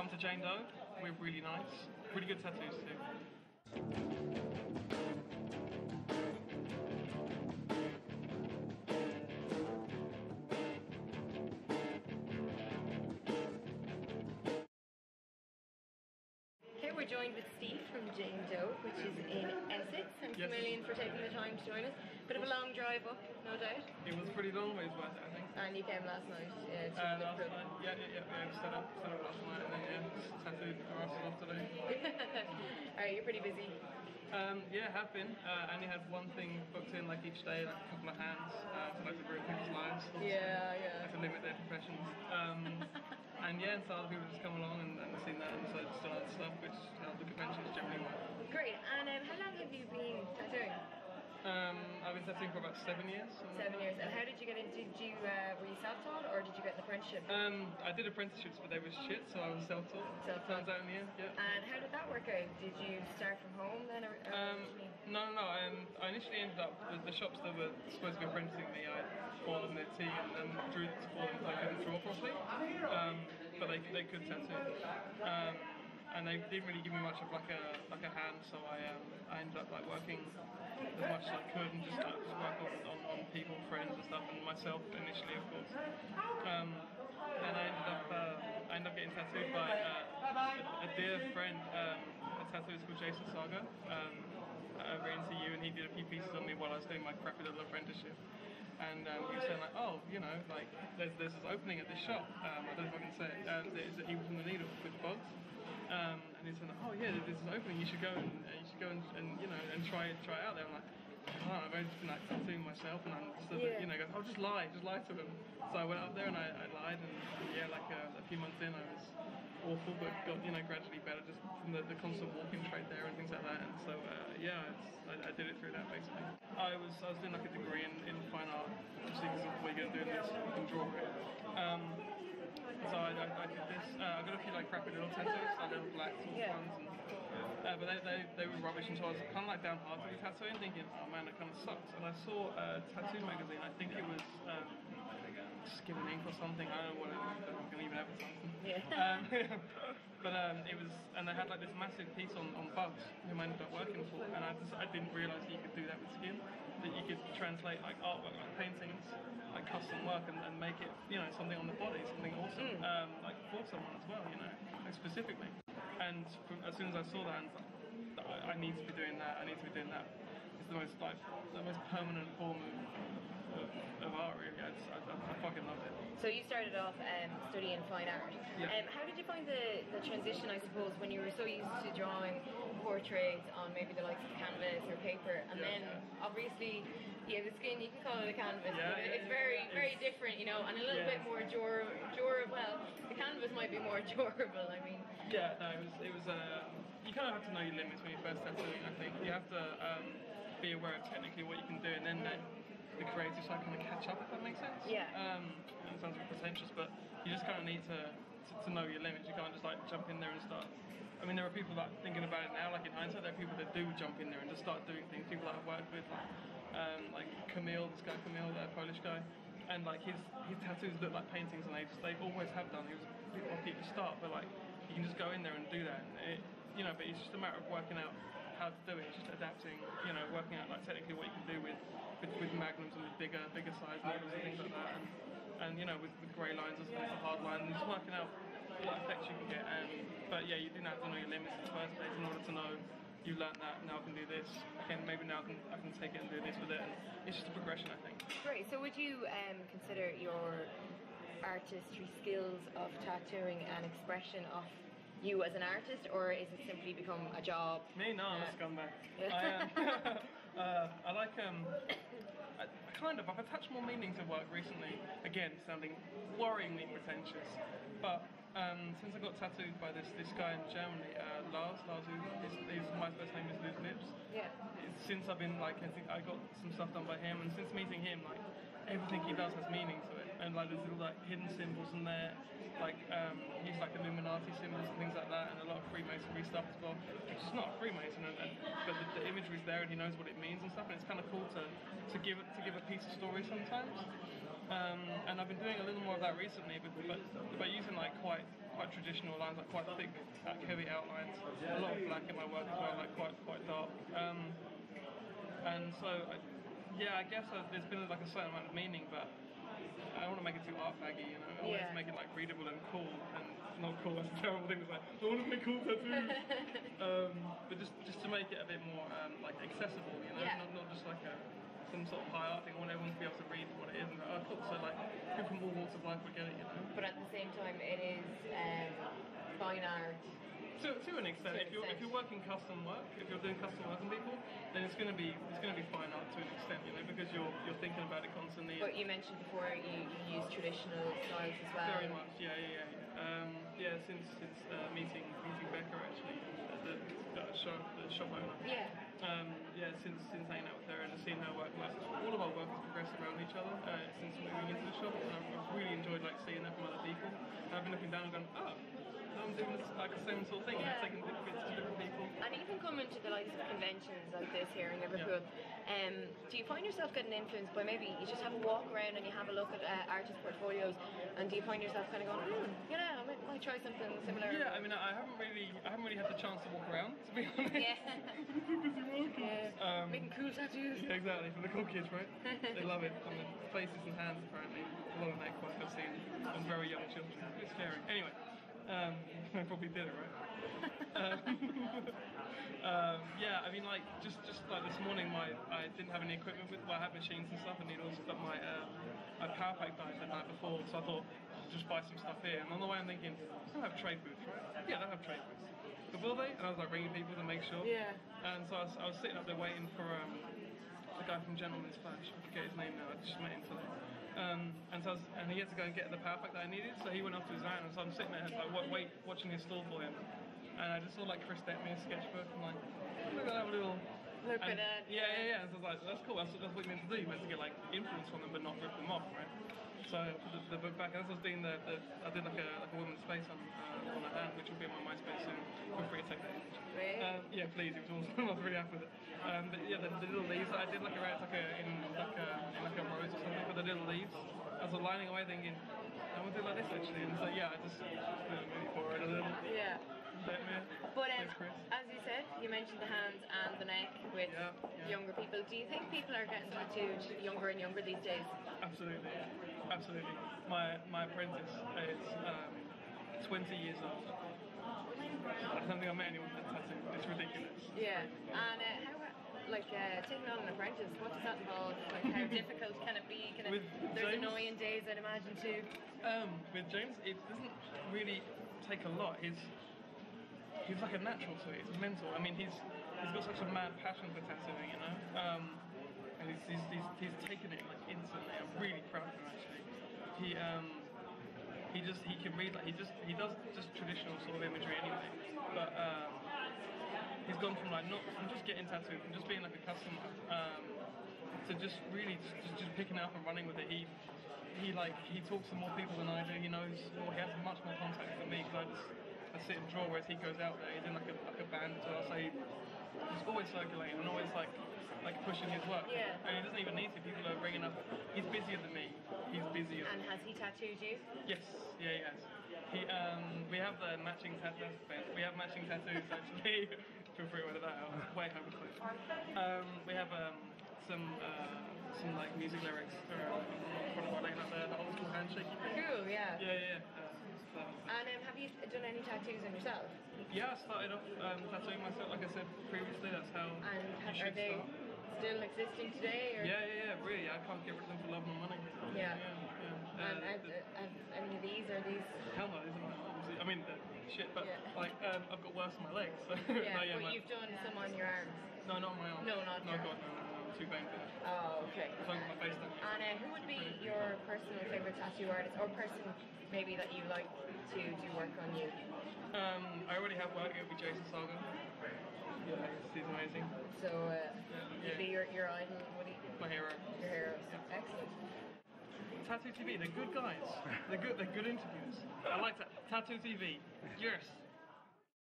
come to Jane Doe. We're really nice. Really good tattoos too. Here we're joined with Steve from Jane Doe, which is in Essex. Thanks a million for taking the time to join us. Bit of a long drive up, no doubt. It was pretty long, but it's worth it, I think. And you came last night. Last night, yeah. Set up last night, and then just tattooed the rest off today. Alright, you're pretty busy. Yeah, have been. I only had one thing booked in like each day, like a couple of hands, so like to ruin people's lives. Yeah. To limit their professions. And yeah, and so other people just come along and seen that, and so just done other stuff, which the conventions generally work. Great. And how long have you been tattooing? I've been tattooing for about 7 years. 7 years. And how did you get into? Were you self-taught or did you get an apprenticeship? I did apprenticeships, but they were shit, so I was self-taught. Turns out in the end, yeah. And how did that work out? Did you start from home then? No. I initially ended up the shops that were supposed to be apprenticing me. I poured them their tea and drew to for them because I couldn't draw properly. But they could tattoo. And they didn't really give me much of like a hand, so I ended up like working as much as I could and just work on people, friends and stuff, and myself initially, of course. Then I ended up getting tattooed by a dear friend, a tattooist called Jason Saga, over in NCU, and he did a few pieces on me while I was doing my crappy little apprenticeship. And he was saying like, oh, you know, like there's this opening at this shop. I don't know if I can say it. It's an Evil from the Needle with bugs. And he's saying, oh yeah, there's an opening. You should go and you know and try it out there. I'm like, oh, I've only just been like tattooing myself, and I'm just you know, oh, just lie to them. So I went up there and I lied, and yeah, like a few months in, I was awful, but got gradually better just from the constant walking trade there and things like that. And so I did it through that basically. I was doing like a degree in fine art, obviously because of what you're doing this and drawing. So I did this. I got a few like crappy little tattoos, like little black sort of ones, but they were rubbish, and so I was kind of like downhearted with tattooing, thinking, oh man, it kind of sucks. And I saw a tattoo magazine. I think it was Skin and Ink or something. I don't know what it was. I don't can even advertise them. Yeah. But it was, and they had like this massive piece on bugs, whom I ended up working for, and I didn't realise you could do that with skin. That you could translate like artwork, like paintings, like custom work, and make it, you know, something on the body, something awesome, like for someone as well, you know, like specifically. And as soon as I saw that, I was like, I need to be doing that. I need to be doing that. It's the most permanent form of art, really. I fucking love it. So you started off studying fine art. Yeah. How did you find the transition, I suppose, when you were so used to drawing portraits on maybe the likes of canvas or paper, and then obviously, the skin, you can call it a canvas, but it's very different, you know, and a little bit more durable. Well, the canvas might be more durable, I mean. Yeah, no, it was you kind of have to know your limits when you're first tattooing, I think. You have to be aware of technically what you can do, and then the creative side kind of catch up, if that makes sense. Yeah. It sounds a bit pretentious, but you just kind of need to know your limits. You can't just like jump in there and start. I mean, there are people that thinking about it now, like in hindsight, there are people that do jump in there and just start doing things. People that I've worked with, like Camille, that Polish guy, and like his tattoos look like paintings, and they always have done. He was a bit rocky at the start, but like you can just go in there and do that, and but it's just a matter of working out how to do it, just adapting, working out like technically what you can do with magnums and with bigger size models and things like that, and with grey lines as opposed to hard lines, and just working out what effects you can get. But yeah, you didn't have to know your limits in the first place in order to know you learnt that, now I can do this, okay, maybe now I can take it and do this with it, and it's just a progression, I think. Great, so would you consider your artistry skills of tattooing an expression of you as an artist, or is it simply become a job? Me? No, I'm a scumbag. I like, I've attached more meaning to work recently, again, sounding worryingly pretentious, but since I got tattooed by this guy in Germany, Lars, my first name is Lose Lips. Yeah. Since I've been I got some stuff done by him, and since meeting him, everything he does has meaning to it, and there's little hidden symbols in there, he's Illuminati symbols and things like that, and a lot of Freemasonry stuff as well. It's just not Freemason, but the imagery's there, and he knows what it means and stuff, and it's kind of cool to give a piece of story sometimes. And I've been doing a little more of that recently, but using quite quite traditional lines, like quite thick, heavy outlines. A lot of black in my work as well, like quite dark. And so, I guess there's been like a certain amount of meaning, but I don't want to make it too art baggy, you know. I want to make it like readable and cool, and not cool. That's a terrible thing. It's like I want to make cool tattoos, but just to make it a bit more like accessible, you know, not just like some sort of high art thing. I want everyone to be able to read what it is, and cool. So like people from all walks of life would get it, you know. But at the same time, it is fine art. To an extent, if you're working custom work, if you're doing custom work on people, then it's going to be fine art to an extent, you know, because you're thinking about it constantly. But you mentioned before you use traditional styles as well. Very much, yeah. Since meeting Becca actually, the shop owner. Yeah. Since hanging out with her and seeing her work, all of our work has progressed around each other since moving into the shop. And I've really enjoyed like seeing that from other people. And I've been looking down and going, I'm doing this like the same sort of thing, taking bits to different people. And even coming to the likes of conventions like this here in Liverpool, do you find yourself getting influenced by maybe you just have a walk around and you have a look at artist portfolios, and do you find yourself kind of going, I might try something similar? Yeah, I mean, I haven't really had the chance to walk around, to be honest. Yeah. Busy working. Yeah. Making cool tattoos. Yeah, exactly, for the cool kids, right? They love it. On the faces and hands, apparently. A lot of neck work I've seen on very young children. It's scary. Anyway. I probably did it, right? I mean, like, just like this morning, I didn't have any equipment with, I had machines and stuff and needles, but my power pack died the night before, so I thought, I'll just buy some stuff here. And on the way I'm thinking, they'll have trade booths, right? Yeah, they'll have trade booths. But will they? And I was like ringing people to make sure. Yeah. And so I was sitting up there waiting for the guy from Gentleman's Flash, I forget his name now, I just met him today. And he had to go and get the power pack that I needed, so he went off to his van, and so I'm sitting there like watching his stall for him, and I just saw like Chris Detmer's sketchbook, and like, look at that little. Look at that. Yeah. And so I was like, that's cool. That's what you meant to do. You meant to get like influence from them, but not rip them off, right? So I put the book back, and as I was doing I did like a woman's face on a hand, which will be on my MySpace soon. Feel free to take that image. Really? Yeah, please. It was awesome. I was really happy with it. But yeah, the little leaves that I did, like around in a rose or something. But the little leaves, I was lining away thinking, I want to do like this actually. And so yeah, I just maybe forward a little. Yeah. But as you said, you mentioned the hands and the neck with younger people. Do you think people are getting tattooed younger and younger these days? Absolutely. My apprentice is 20 years old. I don't think I met anyone that's tattooed. It's ridiculous. Yeah. And taking on an apprentice, what does that involve? Like, how difficult can it be? There's annoying days, I'd imagine, too. With James, it doesn't really take a lot. He's like a natural to it. It's mental. I mean, he's got such a mad passion for tattooing, you know. And he's taken it like instantly. I'm really proud of him actually. He can read, like he does just traditional sort of imagery anyway. But he's gone from just getting tattooed, from just being like a customer, to just really just picking it up and running with it. He talks to more people than I do. He knows more. He has much more contact than me because I sit and draw, whereas he goes out there. He's in like a band as well, so he's always circulating and always like pushing his work. Yeah. And he doesn't even need to. People are bringing up. He's busier than me. He's busier. And has he tattooed you? Yes. Yeah, he has. We have the matching tattoos. We have matching tattoos actually. Feel free to edit that out. Way overclose. We have some like music lyrics from like the old school handshake. Cool. Yeah. Yeah. And have you done any tattoos on yourself? Yeah, I started off tattooing myself, like I said previously. That's how. And are they still existing today? Or? Yeah. Really, I can't get rid of them for love nor money. Yeah. Any of these? Are these? Hell no, these are my arms. I mean, shit, but I've got worse on my legs. So. Yeah, but you've done some on your arms. No, not on my arms. No, not your arms. God, no. I'm too vain for that. Oh, okay. As long as my face doesn't. And who would be your personal favourite tattoo artist, or person maybe that you like to do work on you? I already have work. It would be Jason Saga. Yeah, he's amazing. So, he'd be your idol, would he? My hero. Your hero. Yeah. Excellent. Tattoo TV, they're good guys. They're good interviews. I like that. Tattoo TV. Yes.